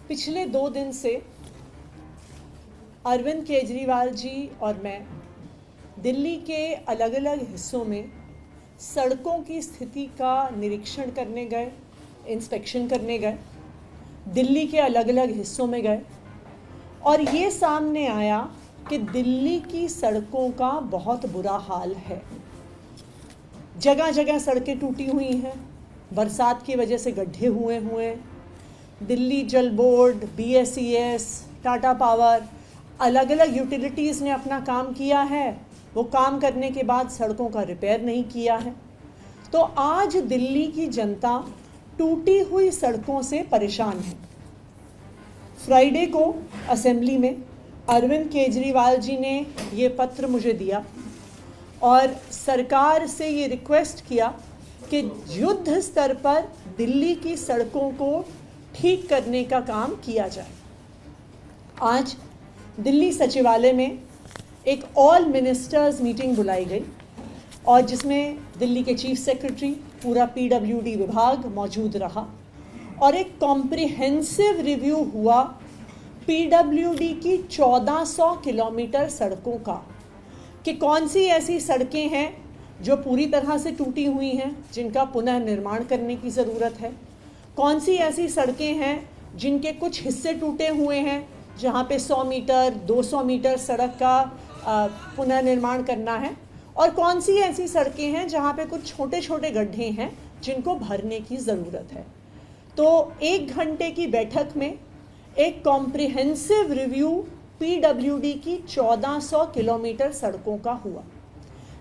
पिछले 2 दिन से अरविंद केजरीवाल जी और मैं दिल्ली के अलग अलग हिस्सों में सड़कों की स्थिति का निरीक्षण करने गए, इंस्पेक्शन करने गए, दिल्ली के अलग अलग हिस्सों में गए और ये सामने आया कि दिल्ली की सड़कों का बहुत बुरा हाल है। जगह जगह सड़कें टूटी हुई हैं, बरसात की वजह से गड्ढे हुए। दिल्ली जल बोर्ड, BSES, टाटा पावर, अलग अलग यूटिलिटीज़ ने अपना काम किया है। वो काम करने के बाद सड़कों का रिपेयर नहीं किया है। तो आज दिल्ली की जनता टूटी हुई सड़कों से परेशान है। फ्राइडे को असेंबली में अरविंद केजरीवाल जी ने ये पत्र मुझे दिया और सरकार से ये रिक्वेस्ट किया कि युद्ध स्तर पर दिल्ली की सड़कों को ठीक करने का काम किया जाए। आज दिल्ली सचिवालय में एक ऑल मिनिस्टर्स मीटिंग बुलाई गई और जिसमें दिल्ली के चीफ सेक्रेटरी, पूरा PWD विभाग मौजूद रहा और एक कॉम्प्रिहेंसिव रिव्यू हुआ PWD की 1400 किलोमीटर सड़कों का कि कौन सी ऐसी सड़कें हैं जो पूरी तरह से टूटी हुई हैं, जिनका पुनः निर्माण करने की ज़रूरत है, कौन सी ऐसी सड़कें हैं जिनके कुछ हिस्से टूटे हुए हैं, जहाँ पे 100 मीटर 200 मीटर सड़क का पुनः निर्माण करना है, और कौन सी ऐसी सड़कें हैं जहाँ पे कुछ छोटे छोटे गड्ढे हैं जिनको भरने की ज़रूरत है। तो 1 घंटे की बैठक में एक कॉम्प्रिहेंसिव रिव्यू PWD की 1400 किलोमीटर सड़कों का हुआ।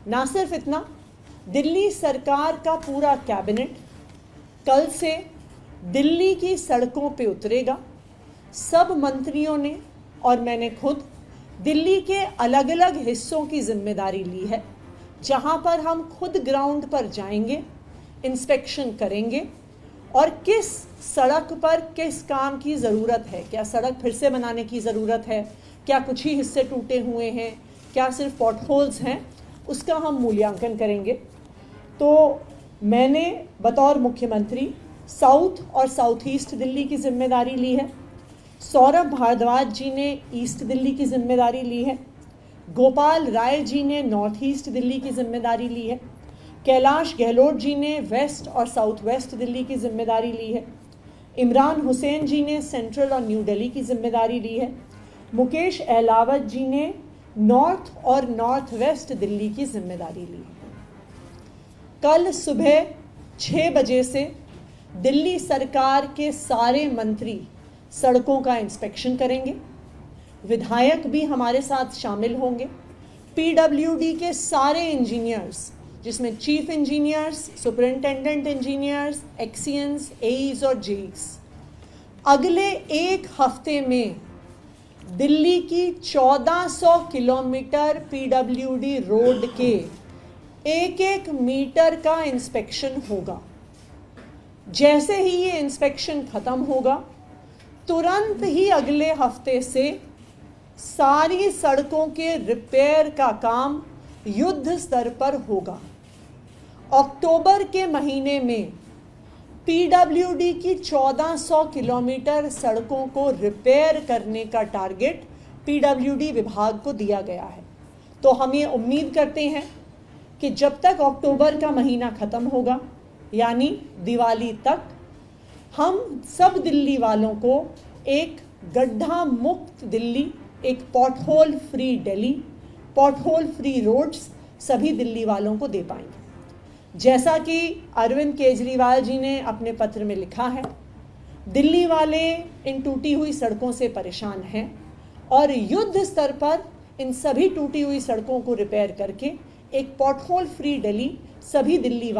ना सिर्फ इतना, दिल्ली सरकार का पूरा कैबिनेट कल से दिल्ली की सड़कों पे उतरेगा। सब मंत्रियों ने और मैंने खुद दिल्ली के अलग अलग हिस्सों की जिम्मेदारी ली है, जहां पर हम खुद ग्राउंड पर जाएंगे, इंस्पेक्शन करेंगे और किस सड़क पर किस काम की ज़रूरत है, क्या सड़क फिर से बनाने की ज़रूरत है, क्या कुछ ही हिस्से टूटे हुए हैं, क्या सिर्फ पॉटहोल्स हैं, उसका हम मूल्यांकन करेंगे। तो मैंने बतौर मुख्यमंत्री साउथ और साउथ ईस्ट दिल्ली की जिम्मेदारी ली है। सौरभ भारद्वाज जी ने ईस्ट दिल्ली की जिम्मेदारी ली है। गोपाल राय जी ने नॉर्थ ईस्ट दिल्ली की जिम्मेदारी ली है। कैलाश गहलोत जी ने वेस्ट और साउथ वेस्ट दिल्ली की जिम्मेदारी ली है। इमरान हुसैन जी ने सेंट्रल और न्यू दिल्ली की जिम्मेदारी ली है। मुकेश अहलावत जी ने नॉर्थ और नॉर्थ वेस्ट दिल्ली की जिम्मेदारी ली है। कल सुबह 6 बजे से दिल्ली सरकार के सारे मंत्री सड़कों का इंस्पेक्शन करेंगे। विधायक भी हमारे साथ शामिल होंगे। PWD के सारे इंजीनियर्स, जिसमें chief engineers, superintendent engineers, XENs, AEs और JEs, अगले 1 हफ्ते में दिल्ली की 1400 किलोमीटर PWD रोड के 1-1 मीटर का इंस्पेक्शन होगा। जैसे ही ये इंस्पेक्शन ख़त्म होगा, तुरंत ही अगले हफ्ते से सारी सड़कों के रिपेयर का काम युद्ध स्तर पर होगा। अक्टूबर के महीने में PWD की 1400 किलोमीटर सड़कों को रिपेयर करने का टारगेट PWD विभाग को दिया गया है। तो हम ये उम्मीद करते हैं कि जब तक अक्टूबर का महीना ख़त्म होगा, यानी दिवाली तक, हम सब दिल्ली वालों को एक गड्ढा मुक्त दिल्ली, एक pothole free Delhi, pothole free roads सभी दिल्ली वालों को दे पाएंगे। जैसा कि अरविंद केजरीवाल जी ने अपने पत्र में लिखा है, दिल्ली वाले इन टूटी हुई सड़कों से परेशान हैं और युद्ध स्तर पर इन सभी टूटी हुई सड़कों को रिपेयर करके एक पॉटहोल फ्री दिल्ली सभी दिल्ली